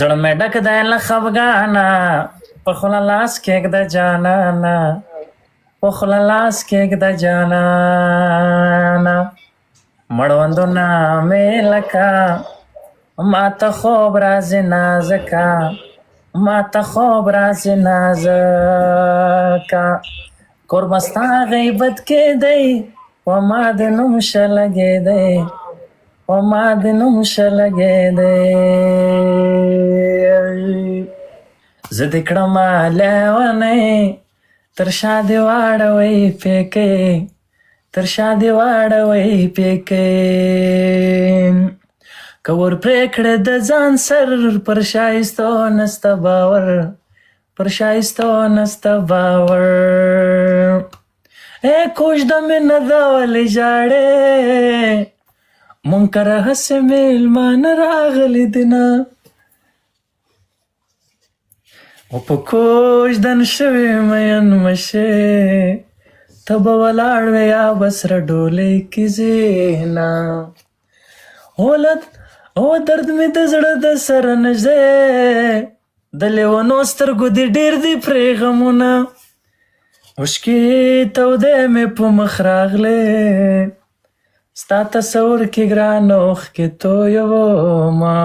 زړه مې ډک دی له خفګانه، په خوله لاس کښېږده جانانه، په خوله لاس کښېږده جانانه. مړوندونه مې لکه ماته خوب راځي نازکه، ماته خوب راځي نازکه. کور به ستا غیبت کېدی، په ما دې نوم شه لګېدی، په ما دې نوم شه لګېدی. زه دې کړمه لیونی، تر شا دې واړوئ پیکی، تر شا دې واړوئ پیکی. که ور پرېکړې د ځان سر، پر شایستو نسته باور، پر شایستو نسته باور. ای کوژده مې نه ده ولې ژاړې، مونږ کره هسې میلمانه راغلي دینه. او په کوژدن شوي مین مشې، ته به ولاړ وې یا به سره ډولۍ کې زینا. او درد مې د زړه د سره نږدې، د لیونو سترګو دې ډېر دي پرې غمونه. اوښکې تودې مې په مخ راغلې، ستا تصور کې ګرانه اوښکې تویومه.